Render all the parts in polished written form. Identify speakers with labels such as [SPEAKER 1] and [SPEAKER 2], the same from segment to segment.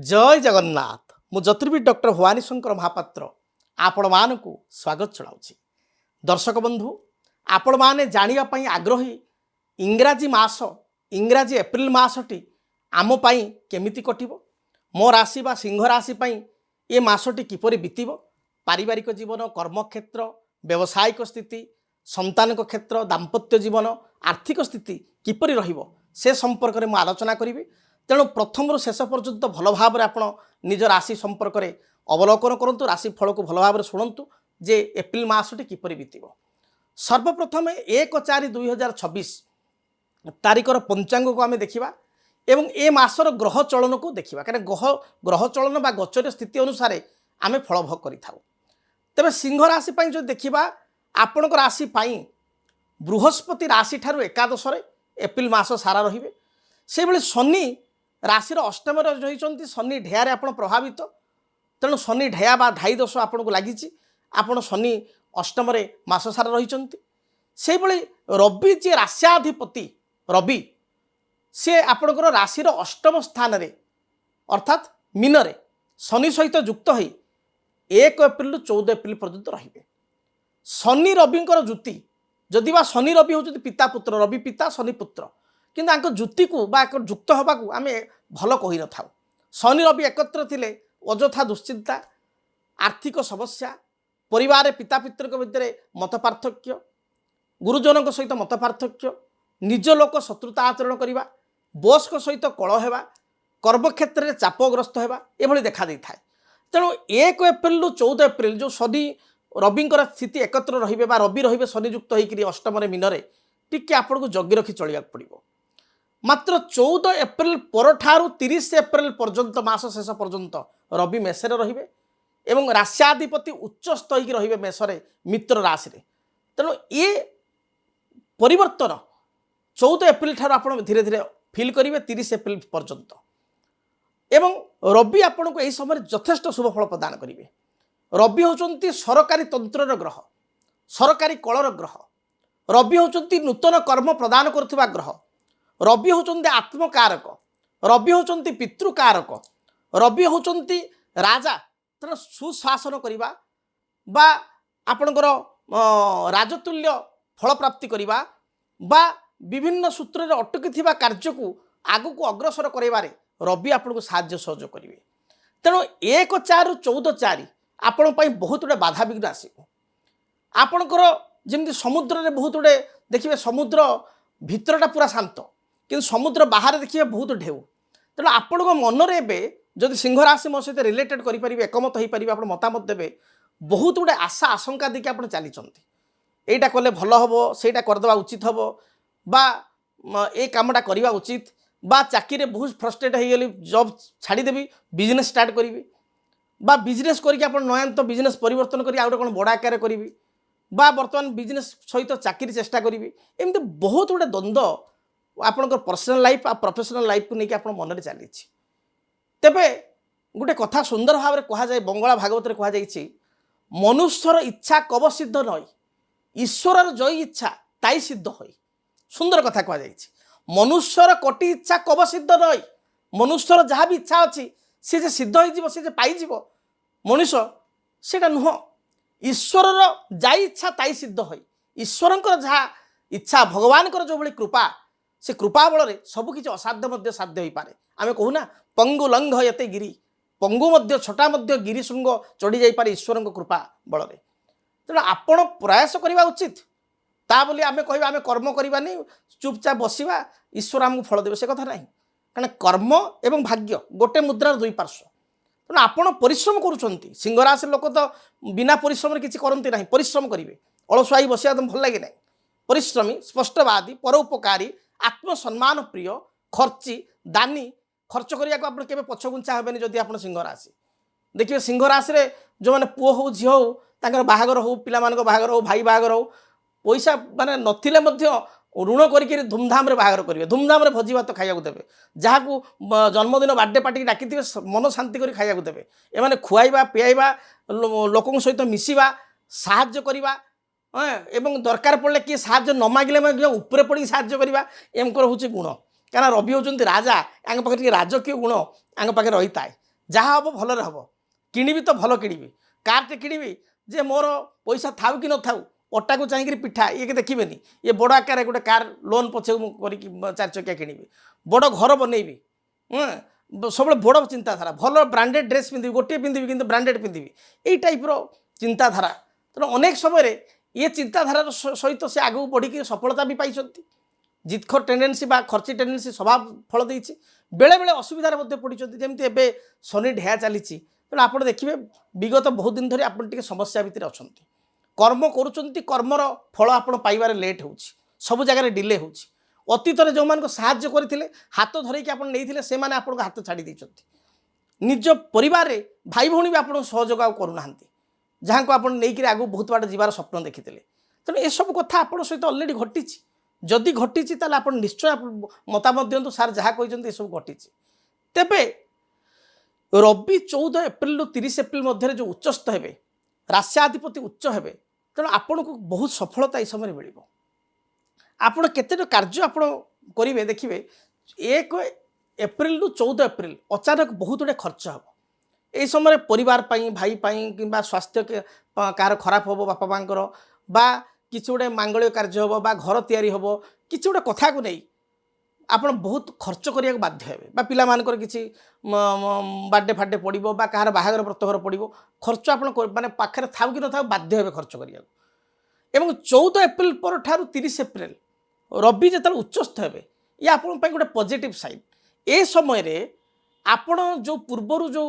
[SPEAKER 1] जय जगन्नाथ मु ज्योतिर्विद डॉक्टर भवानी शंकर महापात्र आपण मानकु स्वागत चलाउछि। दर्शक बंधु आपण माने जानिया पई आग्रही इंग्राजी मास इंग्राजी एप्रिल मासटी आम पई केमिति कटिबो मो राशि बा सिंह राशि पई ए मासटी किपरि बीतिबो पारिवारिक जीवन कर्मक्षेत्र व्यावसायिक स्थिति संतान क्षेत्र दाम्पत्य जीवन आर्थिक स्थिति किपरि रहिबो से संपर्क में आलोचना करी। तेणु प्रथम शेष पर्यंत भल भाव आपण निज राशि संपर्क में अवलोकन करूँ राशि फल को भल भाव शुणु जे एप्रिल मासटी किपरि बीतिबो। सर्वप्रथम 1/4/2026 तारिखर पंचांग को आम देखा एवं ए मासर ग्रह चलन को देखा कहीं ग्रह चलन बा गोचर स्थिति अनुसार आम फल भोग करें। तेरे सिंह राशि जो देखा आपण राशि बृहस्पति राशि ठारू एकादश एप्रिल मास सारा रे से भाई शनि राशि अष्टम रही शनि ढेयार आप प्रभावित तेणु शनि ढेया बा ढाई दोष आपन को लगी आपड़ शनि अष्टम मास सारा रही से भाई रवि जी राश्याधिपति रवि सी आपणकर राशि अष्टम स्थान रे अर्थात मीन शनि सहित युक्त हो 1 एप्रिल 14 एप्रिल पर्यंत रे शनि रविंकर जुति जदि बा शनि रवि होती पिता पुत्र रवि पिता शनि पुत्र किंतु जुति को युक्त हवा को आम भल कही न था। शनि रवि एकत्र थिले अजथा दुश्चिंता आर्थिक समस्या परिवार पिता पितर भितर मत पार्थक्य गुरुजन सहित मत पार्थक्य निज लोक शत्रुता आचरण करने बॉस सहित कलह हेबा कर्मक्षेत्र में चापग्रस्त होगा ये देखा दी था। तेणु 1 एप्रिल 14 एप्रिल जो शनि रविंकर स्थिति एकत्र रे रवि रे शनियुक्त होकर अष्टम मीन टी आपन को जगी रखी चलिया पड़ो। मात्र 14 एप्रिल पर 30 एप्रिल पर्यंत मास शेष पर्यंत रवि मेषरे रे एवं राश्याधिपति उच्चस्थ होकर रे मेषरे मित्र राशि। तेणु ये परिवर्तन 14 एप्रिल ठार आप धीरे धीरे फिल करेंगे 30 एप्रिल पर्यंत एवं रवि आपन को यही समय यथेष्ट शुभ फल प्रदान करेंगे। रवि होचंती सरकारी तंत्र ग्रह सरकारी कलर ग्रह रवि होचंती नूतन कर्म प्रदान करथिबा ग्रह रवि होचंती आत्मकारक रवि होचंती पितृकारक रवि होचंती राजा तेना सुशासन करिबा बा आपणकर राजतुल्य फल प्राप्ति करिबा बा विभिन्न सूत्र रे अटकी थिबा कार्य को आगु को अग्रसर करबारे रवि आपन को साहाय्य सहयोग करिवे। तेणु 1/4/14 आपण पाई बहुत गुड़े बाधा विघ्न आसो आपणकर जमी समुद्र में बहुत गुड़े देखिए समुद्र भितरटा पूरा शांत कि समुद्र बाहर देखिए बहुत ढेउ। तेणु आपण मनरे एवं जदि सिंह राशि मो सहित रिलेटेड करेंगे एकमत हो पारे आप मतामत देवे बहुत गुड़े आशा आशंका देखिए आप चली यहीटा कले भल हम सहीटा करदे उचित हम बा ए कामटा करवा उचित बा चाकरी बहुत फ्रस्ट्रेट हो गली जॉब छाड़देवी बिजनेस स्टार्ट करी बा बिजनेस करके आप नयांत बिजनेस परिवर्तन करी आउट कौन बड़ आकार करी बा बर्तमान बिजनेस सहित चाकरी चेष्टा करी एमती बहुत गुड़े द्वंद्व आपणकर पर्सनल लाइफ आ प्रोफेशनल लाइफ को लेकिन आप मन में चली। तेबे गोटे कथा सुंदर भाव में कहुए बंगला भागवत में कहुई मनुष्यर इच्छा कब सिद्ध नई ईश्वर जय इच्छा ताई सिद्ध हो। सुंदर कथा कहुई मनुष्यर कोटि इच्छा कब सिद्ध नई मनुष्यर जहाँ भी इच्छा अच्छी सी जे सिद्ध हो सी जे पाई मनुष्य सेटा नुह ईश्वर जाई इच्छा ताई सिद्ध हो। ईश्वर जहाँ इच्छा भगवान जो भाई कृपा से कृपा बल सबकि असाध्य साध्य हो पारे। आम कहूना पंगु लंघ यते गिरी पंगु छोटा गिरी शृंग चढ़ी जापे ईश्वर कृपा बल। तेणु आपण प्रयास करने उचित ता बोली आम कह आम कर्म करवानी चुपचाप बसवा ईश्वर आमको फल देवे से कथा ना कारण कर्म एवं भाग्य गोटे मुद्रार दुई पार्श्व। तेणु आपण परिश्रम करुँच सिंह राशि लोक तो बिना परिश्रम किसी करती ना परिश्रम करेंगे अलसुआई बसिया तो भल लगे ना परिश्रमी स्पष्टवादी परोपकारी आत्मसम्मान प्रिय खर्ची दानी खर्च करने को आप पछगुंचा हेनी जदि आप सिंह राशि देखिए सिंह राशि रे जो मैंने पुओ हो झी हो बाहागर हो पिला बाहागर हो भाई बाहागर हो पैसा माने नथिले ऋण करके धूमधाम रे बाहागर करेंगे धूमधाम रे भोजी भात खाया देवे जहाँ को जन्मदिन बार्डे पार्टी डाकी मन शांति कर खाया देवे एमाने खुआइबा पियाइबा लोक सहित मिसवा साहाय्य करवा एवं दरकार पड़े किए साहाय्य न मागिले उपरे पड़ी साहाय्य करवा एमकर हूँ गुण क्या रवि होती राजा पाखे राजकीय गुण पाखे रही थाए जहाँ हम भलरे हम किणी तो भल किणी कारटे किणी जे मोर पैसा थाऊ कि न थाऊ अटा को चाहिए पिठा ये देखिए ये बड़ आकार गोटे कार लोन पछे कर चार चकिया किणी बड़ घर बनईबी सब बड़ चिंताधारा भल ब्रांडेड ड्रेस पिंधि गोटे पिंधि कि ब्रांडेड पिंधि यही टाइप्र चिंताधारा तेणु अनेक समय ये चिंताधारार सहित से आगू बढ़ी सफलता भी पाई जितखर टेंडेन्सी बा खर्ची टेंडेन्सी स्वभाव फल देती बेले बेले असुविधार पड़ी जमी एवं शनि ढेया चली तेणु आप देखिए विगत बहुत दिन धरी आप समस्या भितर अच्छा कर्म कर्मर फल आप पाइबार लेट हो सब जगह डिले हो अतीत जो मान साहाय्य करते हाथ धरकी आप नहीं से आपको हाथ छाड़ी देते निज परिवार रे भाई भौणी भी आप सहयोग करूना जहाँ को आप नहीं आगू बहुत बाट जीवार स्वप्न देखी तेणु ये सब कथा आप सहित अलरेडी घटी जदि घटी आप निश्चय मतामत दिंतु सार जहाँ कहते सब घटी तेबे रवि 14 एप्रिल रु 30 एप्रिल मध्य जो उच्चस्थ हे राश्याधिपति उच्च हे तेणु आपन को बहुत सफलता ये समय मिल आपण केते कार्य आप करेंगे देखिए 1 एप्रिल रु 14 एप्रिल अचानक बहुत गुड़े खर्च हम यही समय परिवार पाई भाई पाई कि स्वास्थ्य कार खराब हम बापा माँकर बा किसी गोटे मांगल्य कार्य हम बा घर तैयारी हम किसी गोटे कथा को नहीं आप बहुत खर्च करने बाध्य हे बा पिला मानकर किसी बर्थडे फाडे पड़ो बा कहार बाहागर व्रतघर पड़ो खर्च आप माने पाखे थाऊ कि न थाऊ बाध्य हे खर्च करने एवं 14 एप्रिल पर ठारू 30 एप्रिल रवि जो उच्चस्थ हे ये आप गोटे पॉजिटिव साइन ए समय रे आपण जो पूर्वर जो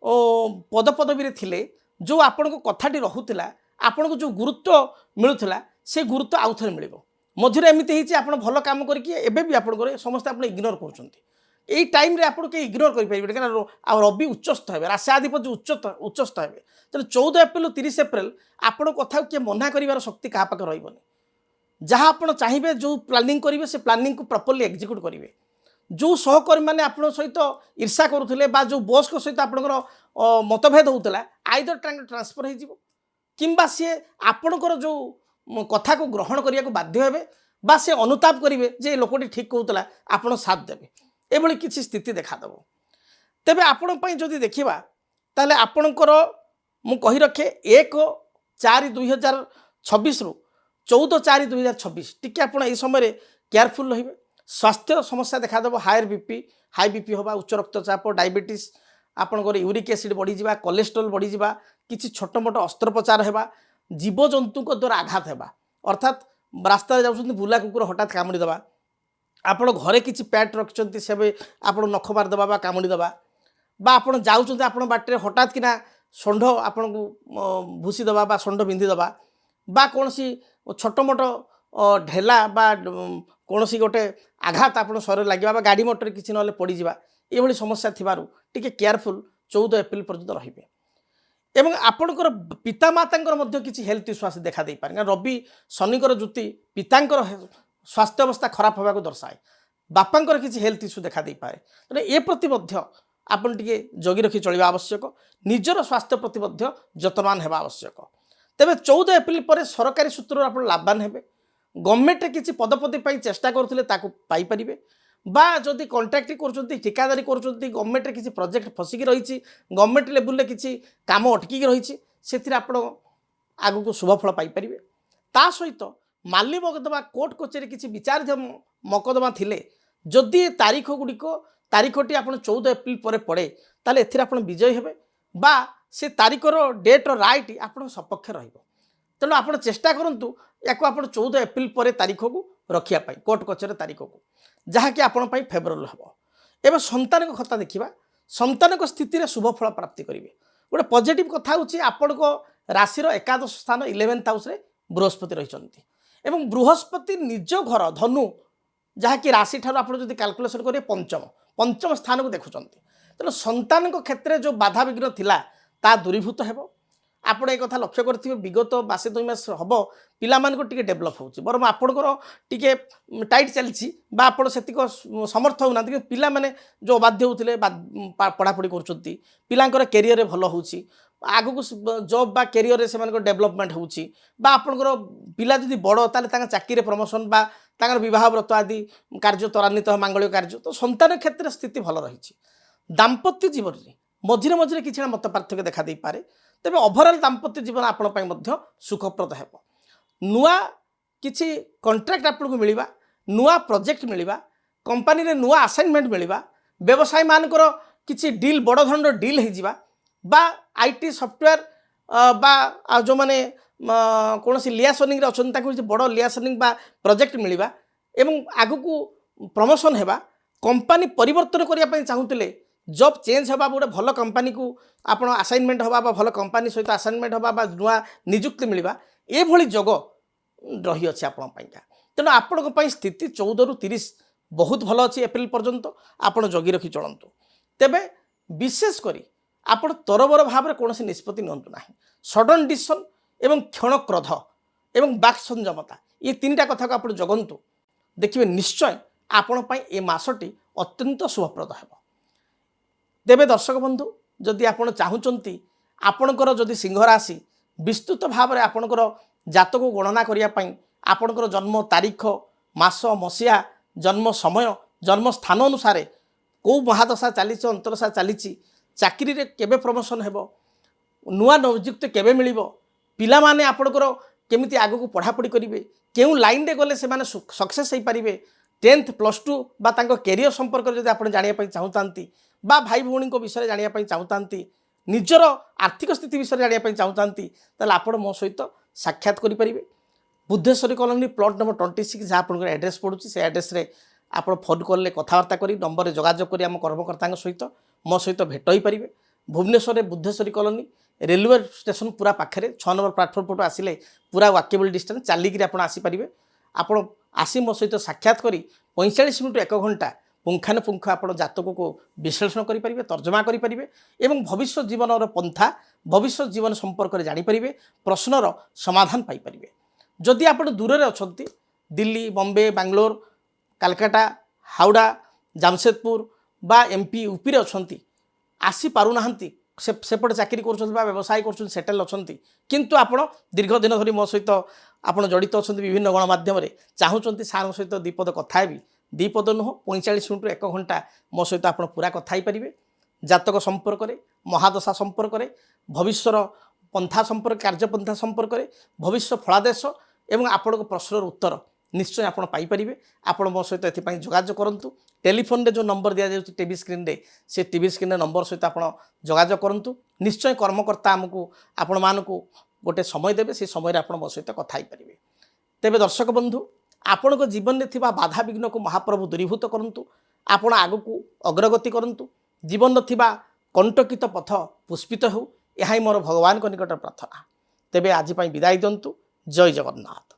[SPEAKER 1] पदपदवी थिले जो आपण को कथाटी रहूला आपण को जो गुरुत्व मिलूला से गुरुत्व आउ थे मिल मझे एमती आप भल कम करके समस्त आप इग्नोर कर टाइम आप इग्नोर करेंगे कहीं रवि उच्चस्थ हे राश्याधिपति उच्चस्थ हे तेना 14 एप्रिल 30 एप्रिल आपण कथा किए मना कर शक्ति क्या पाखे रही जहाँ आप चाहिए जो प्लानिंग करेंगे से प्लानिंग को प्रॉपर्ली एग्जीक्यूट करेंगे जो सहकर्मी मैंने आप सहित ईर्षा करुले जो बॉस को सहित आपंकर मतभेद होता आइदर ट्रांसफर हो सी आपणकर जो कथा को ग्रहण करने को बाध्य हे बा से अनुताप करेंगे जे लोकटी ठीक कहूला आप साथ देवे ये किसी स्थिति देखादेव तेरे आपण जदि देखा ताले आपणकर मु कही रखे 1/4/2026 रु 14/4/2026 टी आप समय केयरफुल रही स्वास्थ्य समस्या देखादेव हाई बीपी होगा उच्च रक्तचाप डायबिटीज आपंकर यूरिक एसिड बढ़ीजा कोलेस्ट्रोल बढ़ीजा किसी छोट मोट अस्त्रोपचार होगा जीवजंतु द्वारा आघात होगा अर्थात रास्ता जाऊँ बुला कुकुर हठात कामुड़ी देवा आपण घरे किसी पैट रखिंट से आप नख मारदेवा कामुड़ी देवा आप जाऊँ आप बाटे हठात किना षंढ आपन को भूसी देवा षंढ बिंधी देवा बा कौन सी छोट मोट ढेला बा कौन सी गोटे आघात आप शरीर लगे गाड़ी मोटर किसी ना पड़जा ये समस्या थिबारु टिके केयरफुल 14 एप्रिल पर्यंत रहिबे एवं आपणकर पितामाता किसी हेल्थ इश्यू आसी देखा दे पारे रवि शनिकर जुति पितांकर स्वास्थ्य अवस्था खराब होगा दर्शाए बापांकर किसी हेल्थ इश्यू देखा दे पारे तेना ए प्रति आपन टिके जगी रखी चलवा आवश्यक निजर स्वास्थ्य प्रति जतनवान होगा आवश्यक तेबे 14 एप्रिल पर सरकारी सूत्र आप लाभवान हेबे गवर्नमेंट किसी पदपदवी चेष्टा करथिले ताकू पाई परिबे बा जदि कॉन्ट्रैक्ट कर ठिकादारी कर गवर्नमेंट किसी प्रोजेक्ट फसिकी रही गवर्नमेंट लेवल किसी काम अटकिक रही से आप आग को शुभफल पाइपर ता सहित माली मकदमा कोर्ट कचेरी किसी विचार मकदमा थिले जदि तारीख गुड़िक तारीखटी आप 14 एप्रिल पर पड़े ताले एथिरे आप विजयी हेबे बा से तारीखर डेट राइट आप सपक्ष तेणु आप चेष्टा करूँ या आप 14 एप्रिल पर तारीख को रखापी कोर्ट कचेरी तारीख को जहाँकि आपण फेवरेबल हम एवं संतान कथा देखा संतान स्थित में शुभफल प्राप्ति करेंगे गोटे पॉजिटिव कथा हूँ आपण को राशि एकादश स्थान 11th हाउस रे बृहस्पति रही बृहस्पति निज घर धनु जहाँकि राशि ठार आप कैलकुलेसन करेंगे पंचम स्थान को देखुं तेणु संतान क्षेत्र में जो बाधा विघ्न थिला ता दूरीभूत हेबो आपण एक कथा लक्ष्य करेंगे विगत बासे 2 मास हम पिला टी डेभलप हो बरम आपणकर टी टाइट चलती आप समर्थ होना कि पिला माने जो अबाध्य होते पढ़ापढ़ी कर पिलांकर कैरियर भल हो आग को जॉब बा कैरियर से डेभलपमेंट होकर पिला जदि बड़ ताले चाकरी प्रमोशन बा बह व्रत आदि कार्य त्वरान्वित मांगल्य कार्य तो संतान क्षेत्र स्थिति भल रही दाम्पत्य जीवन में मझिरे मझिरे किसी मत पार्थक्य देखा दे पारे तेबे ओभरऑल दाम्पत्य जीवन आपण पई मध्य सुखप्रद हेबो। नुआ किछि कॉन्ट्रैक्ट आपन को मिलिबा, नुआ प्रोजेक्ट मिलिबा, कंपनी रे नुआ असाइनमेंट मिलिबा, व्यवसाय मानकर किछि डील बड़ धरन डील हे जिबा बा आईटी सॉफ्टवेयर बा जो माने कौन सी लियासनिंग रे अछन ताकू बड़ लियासनिंग बा प्रोजेक्ट मिलिबा एवं आगु को प्रमोशन हेबा, कंपनी परिवर्तन करिया पई चाहुतले जॉब चेंज हवा गोटे भल कंपनी को आपण असाइनमेंट हवा बा भल कंपनी सहित असाइनमेंट हवा बा नुआ नियुक्ति मिलिबा ए भली जग रही अछि आपण पईका। तेणु आपण पई स्थिति 14 रु 30 बहुत भल अछि एप्रिल पर्यंत आपण जगी रखी चलंतु। तेबे विशेष करी आपण तरबर भाव कौन निष्पत्ति नियंतु नाही। सडन डिसीजन एवं क्षण क्रोध एवं बाक संयमता ये तीनटा कथा को आपण जगंतु देखिए निश्चय आपण पई ए मासटी अत्यंत शुभप्रद हेबो। तेबे दर्शक बंधु जदि आपण चाहुचंती आपणकर जदि सिंह राशि विस्तृत भाव में आपणकर जातक गणना करिया पई आपणकर जन्म तारीख मास मसिया जन्म समय जन्म स्थान अनुसार को महादशा चली अंतरदशा चली चाकरी रे केबे प्रमोशन हेबो, नुआ नियुक्ति केबे मिलिबो, पिला माने आपणकर केमिति आगु को पढ़ापढ़ी करिवे, केउ लाइन रे गले से माने सक्सेस होई परिवे, 10th +2 बा तांको कैरियर संपर्क जदि आपण जानिया पई चाहुतांती बा भाई भौणी विषय जानिया पई चाहुतांती, निजर आर्थिक स्थिति विषय जानिया पई चाहुतांती ताले आपण मो सहित साक्षात करि परिवे। बुद्धेश्वरी कॉलोनी प्लॉट नंबर 26 जहाँ आपन एड्रेस पड़ुछि से एड्रेस रे आपण फोन कॉल कथबार्ता करी नंबर रे जोगाजोग करी आम कर्मकर्ता सहित मो सहित भेट हो पारे। Bhubaneswar Buddheshwari colony railway station पूरा पाखे 6 नंबर प्लाटफॉर्म पटू आसिले पूरा वाकेबल डिस्टेंस चलिकी आप आसीपारे। आपण आसी मो सहित साक्षात करी 45 मिनट 1 घंटा पुंखानुपुंख आप जातक को विश्लेषण करेंगे, तर्जमा करेंगे एवं भविष्य जीवन पंथा भविष्य जीवन संपर्क में जानीपर प्रश्नर समाधान पाइपर। जदि आप दूर में अच्छा दिल्ली बॉम्बे बेंगलोर कलकत्ता हावड़ा जामशेदपुर बा एमपी यूपी रे अच्छा आसी पारुना सेपटे चाकरी कर व्यवसाय कर सेटेल अच्छा किंतु आपण दीर्घ दिन धरी मो सहित आप जड़ित अच्छा विभिन्न गणमाध्यम चाहूँगी सार सहित दीपद कथा भी दीपद नुह 45 मिनट 1 घंटा मो सहित आप पूरा कथा ही पारे। जातक संपर्क में महादशा संपर्क में भविष्यर पंथा संपर्क कार्यपंथा संपर्क में भविष्य फलादेश एवं आपण प्रश्नर उत्तर निश्चय आप पाइपर। आपण मो सहित एथपाई जोगाजोग करूँ। टेलीफोन रे जो नंबर दिया जाए टीवी स्क्रीन रे से टीवी स्क्रीन रे नंबर सहित आप जोगाजोग करूँ। निश्चय कर्मकर्ता आमको आपण मानकु गोटे समय देवे से समय आप मो सहित कथा पारे। तेबे दर्शक बंधु आपण जीवन में थिबा बाधा विघ्न को महाप्रभु दूरीभूत करंतु। आपण आगु को अग्रगति करंतु। जीवन में थिबा कंटकित पथ पुष्पित हो यही मोर भगवान को निकट प्रार्थना। तेबे आज विदाय दिंतु। जय जगन्नाथ।